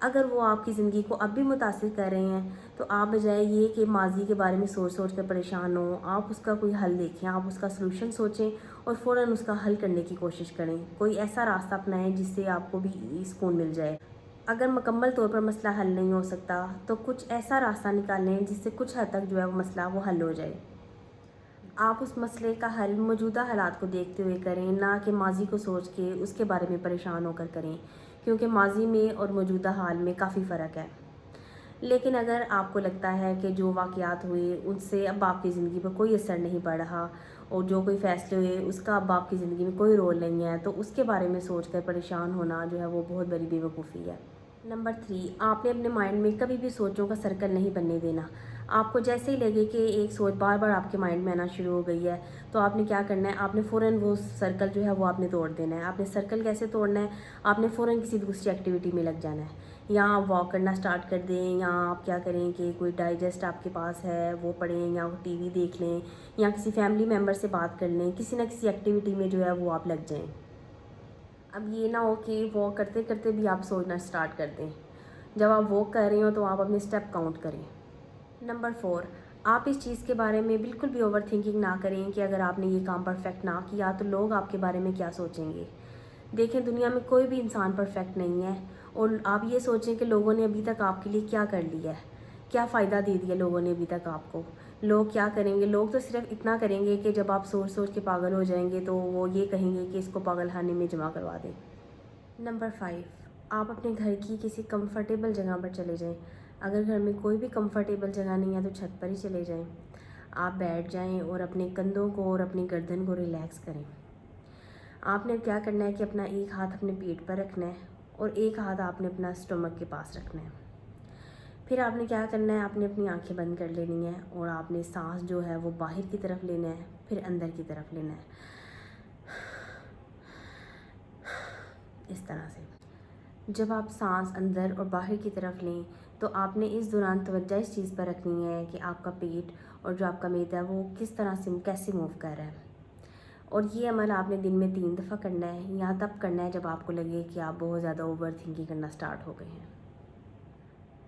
اگر وہ آپ کی زندگی کو اب بھی متاثر کر رہے ہیں تو آپ بجائے یہ کہ ماضی کے بارے میں سوچ سوچ کر پریشان ہوں، آپ اس کا کوئی حل دیکھیں، آپ اس کا سلوشن سوچیں اور فوراً اس کا حل کرنے کی کوشش کریں۔ کوئی ایسا راستہ اپنائیں جس سے آپ کو بھی سکون مل جائے۔ اگر مکمل طور پر مسئلہ حل نہیں ہو سکتا تو کچھ ایسا راستہ نکالیں جس سے کچھ حد تک جو ہے وہ مسئلہ وہ حل ہو جائے۔ آپ اس مسئلے کا حل موجودہ حالات کو دیکھتے ہوئے کریں، نہ کہ ماضی کو سوچ کے اس کے بارے میں پریشان ہو کر کریں، کیونکہ ماضی میں اور موجودہ حال میں کافی فرق ہے۔ لیکن اگر آپ کو لگتا ہے کہ جو واقعات ہوئے ان سے اب آپ کی زندگی پر کوئی اثر نہیں پڑ رہا اور جو کوئی فیصلے ہوئے اس کا اب آپ کی زندگی میں کوئی رول نہیں ہے، تو اس کے بارے میں سوچ کر پریشان ہونا جو ہے وہ بہت بڑی بے وقوفی ہے۔ نمبر 3، آپ نے اپنے مائنڈ میں کبھی بھی سوچوں کا سرکل نہیں بننے دینا۔ آپ کو جیسے ہی لگے کہ ایک سوچ بار بار آپ کے مائنڈ میں آنا شروع ہو گئی ہے تو آپ نے کیا کرنا ہے، آپ نے فوراً وہ سرکل جو ہے وہ آپ نے توڑ دینا ہے۔ آپ نے سرکل کیسے توڑنا ہے، آپ نے فوراً کسی دوسری ایکٹیویٹی میں لگ جانا ہے، یا آپ واک کرنا سٹارٹ کر دیں، یا آپ کیا کریں کہ کوئی ڈائجسٹ آپ کے پاس ہے وہ پڑھیں، یا ٹی وی دیکھ لیں، یا کسی فیملی ممبر سے بات کر لیں، کسی نہ کسی ایکٹیویٹی میں جو ہے وہ آپ لگ جائیں۔ اب یہ نہ ہو کہ واک کرتے کرتے بھی آپ سوچنا سٹارٹ کر دیں۔ جب آپ واک کر رہے ہو تو آپ اپنے سٹیپ کاؤنٹ کریں۔ نمبر 4، آپ اس چیز کے بارے میں بالکل بھی اوور تھنکنگ نہ کریں کہ اگر آپ نے یہ کام پرفیکٹ نہ کیا تو لوگ آپ کے بارے میں کیا سوچیں گے۔ دیکھیں، دنیا میں کوئی بھی انسان پرفیکٹ نہیں ہے، اور آپ یہ سوچیں کہ لوگوں نے ابھی تک آپ کے لیے کیا کر لیا ہے، کیا فائدہ دے دیا لوگوں نے ابھی تک آپ کو۔ لوگ کیا کریں گے، لوگ تو صرف اتنا کریں گے کہ جب آپ سوچ سوچ کے پاگل ہو جائیں گے تو وہ یہ کہیں گے کہ اس کو پاگل خانے میں جمع کروا دیں۔ نمبر 5، آپ اپنے گھر کی کسی کمفرٹیبل جگہ پر چلے جائیں۔ اگر گھر میں کوئی بھی کمفرٹیبل جگہ نہیں ہے تو چھت پر ہی چلے جائیں۔ آپ بیٹھ جائیں اور اپنے کندھوں کو اور اپنی گردن کو ریلیکس کریں۔ آپ نے کیا کرنا ہے کہ اپنا ایک ہاتھ اپنے پیٹ پر رکھنا ہے اور ایک ہاتھ آپ نے اپنا اسٹمک کے پاس رکھنا ہے۔ پھر آپ نے کیا کرنا ہے، آپ نے اپنی آنکھیں بند کر لینی ہیں اور آپ نے سانس جو ہے وہ باہر کی طرف لینا ہے، پھر اندر کی طرف لینا ہے، اس طرح سے۔ جب آپ سانس اندر اور باہر کی طرف لیں تو آپ نے اس دوران توجہ اس چیز پر رکھنی ہے کہ آپ کا پیٹ اور جو آپ کا معدہ ہے وہ کس طرح سے کیسے موو کر رہا ہے۔ اور یہ عمل آپ نے دن میں 3 دفعہ کرنا ہے، یا تب کرنا ہے جب آپ کو لگے کہ آپ بہت زیادہ اوور تھنکنگ کرنا سٹارٹ ہو گئے ہیں۔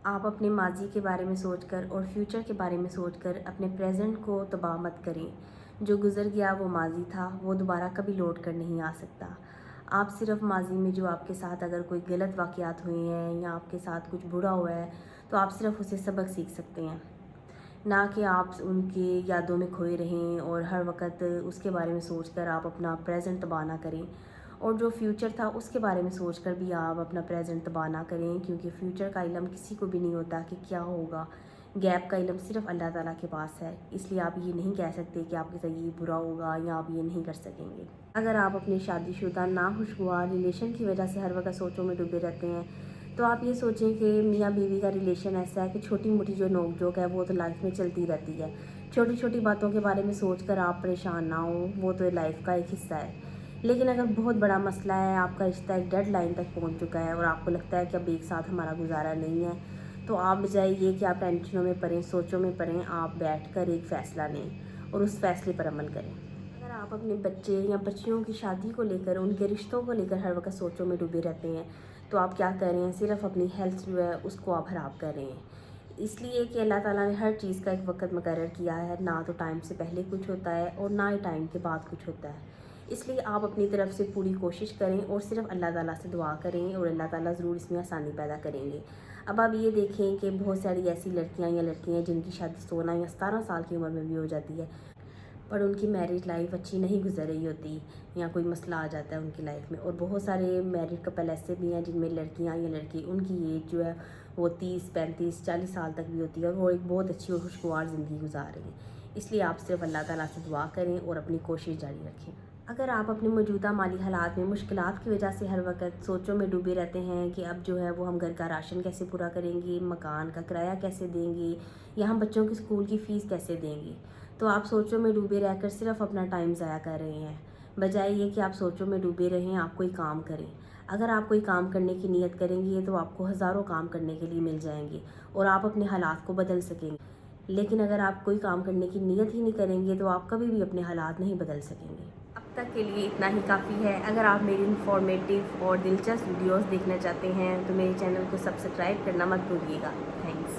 آپ اپنے ماضی کے بارے میں سوچ کر اور فیوچر کے بارے میں سوچ کر اپنے پریزنٹ کو تباہ مت کریں۔ جو گزر گیا وہ ماضی تھا، وہ دوبارہ کبھی لوٹ کر نہیں آ سکتا۔ آپ صرف ماضی میں جو آپ کے ساتھ اگر کوئی غلط واقعات ہوئے ہیں یا آپ کے ساتھ کچھ برا ہوا ہے تو آپ صرف اسے سبق سیکھ سکتے ہیں، نہ کہ آپ ان کے یادوں میں کھوئے رہیں اور ہر وقت اس کے بارے میں سوچ کر آپ اپنا پریزنٹ تباہ نہ کریں، اور جو فیوچر تھا اس کے بارے میں سوچ کر بھی آپ اپنا پریزنٹ تباہ نہ کریں، کیونکہ فیوچر کا علم کسی کو بھی نہیں ہوتا کہ کیا ہوگا۔ گیپ کا علم صرف اللہ تعالیٰ کے پاس ہے، اس لیے آپ یہ نہیں کہہ سکتے کہ آپ کے ساتھ یہ برا ہوگا یا آپ یہ نہیں کر سکیں گے۔ اگر آپ اپنی شادی شدہ ناخوشگوار ریلیشن کی وجہ سے ہر وقت سوچوں میں ڈوبے رہتے ہیں تو آپ یہ سوچیں کہ میاں بیوی کا ریلیشن ایسا ہے کہ چھوٹی موٹی جو نوک جھوک ہے وہ تو لائف میں چلتی رہتی ہے، چھوٹی چھوٹی باتوں کے بارے میں سوچ کر آپ پریشان نہ ہوں، وہ تو لائف کا ایک حصہ ہے۔ لیکن اگر بہت بڑا مسئلہ ہے، آپ کا رشتہ ایک ڈیڈ لائن تک پہنچ چکا ہے اور آپ کو لگتا ہے کہ اب ایک ساتھ ہمارا گزارا نہیں ہے، تو آپ بجائے یہ کہ آپ ٹینشنوں میں پڑیں، سوچوں میں پڑیں، آپ بیٹھ کر ایک فیصلہ لیں اور اس فیصلے پر عمل کریں۔ اگر آپ اپنے بچے یا بچیوں کی شادی کو لے کر، ان کے رشتوں کو لے کر ہر وقت سوچوں میں ڈوبے رہتے ہیں تو آپ کیا کر رہے ہیں، صرف اپنی ہیلتھ جو ہے اس کو آپ خراب کر رہے ہیں۔ اس لیے کہ اللہ تعالیٰ نے ہر چیز کا ایک وقت مقرر کیا ہے، نہ تو ٹائم سے پہلے کچھ ہوتا ہے اور نہ ہی ٹائم کے بعد کچھ ہوتا ہے۔ اس لیے آپ اپنی طرف سے پوری کوشش کریں اور صرف اللہ تعالیٰ سے دعا کریں اور اللہ تعالیٰ ضرور اس میں آسانی پیدا کریں گے۔ اب آپ یہ دیکھیں کہ بہت ساری ایسی لڑکیاں یا لڑکے ہیں جن کی شادی 16 یا 17 سال کی عمر میں بھی ہو جاتی ہے، پر ان کی میرج لائف اچھی نہیں گزر رہی ہوتی یا کوئی مسئلہ آ جاتا ہے ان کی لائف میں، اور بہت سارے میرڈ کپل ایسے بھی ہیں جن میں لڑکیاں یا لڑکے ان کی ایج جو ہے وہ 30 35 40 سال تک بھی ہوتی ہے اور وہ ایک بہت اچھی اور خوشگوار زندگی گزار رہے ہیں۔ اس لیے آپ صرف اللہ تعالیٰ سے دعا کریں اور اپنی کوشش جاری رکھیں۔ اگر آپ اپنے موجودہ مالی حالات میں مشکلات کی وجہ سے ہر وقت سوچوں میں ڈوبے رہتے ہیں کہ اب جو ہے وہ ہم گھر کا راشن کیسے پورا کریں گے، مکان کا کرایہ کیسے دیں گے، یا ہم بچوں کی اسکول کی فیس کیسے دیں گے، تو آپ سوچوں میں ڈوبے رہ کر صرف اپنا ٹائم ضائع کر رہے ہیں۔ بجائے یہ کہ آپ سوچوں میں ڈوبے رہیں، آپ کوئی کام کریں۔ اگر آپ کوئی کام کرنے کی نیت کریں گے تو آپ کو ہزاروں کام کرنے کے لیے مل جائیں گے اور آپ اپنے حالات کو بدل سکیں گے۔ لیکن اگر آپ کوئی کام کرنے کی نیت ہی نہیں کریں گے تو آپ کبھی بھی اپنے حالات نہیں بدل سکیں گے۔ تک کے لیے اتنا ہی کافی ہے. اگر آپ میری انفارمیٹیو اور دلچسپ ویڈیوز دیکھنا چاہتے ہیں تو میرے چینل کو سبسکرائب کرنا مت بھولیے گا. تھینکس.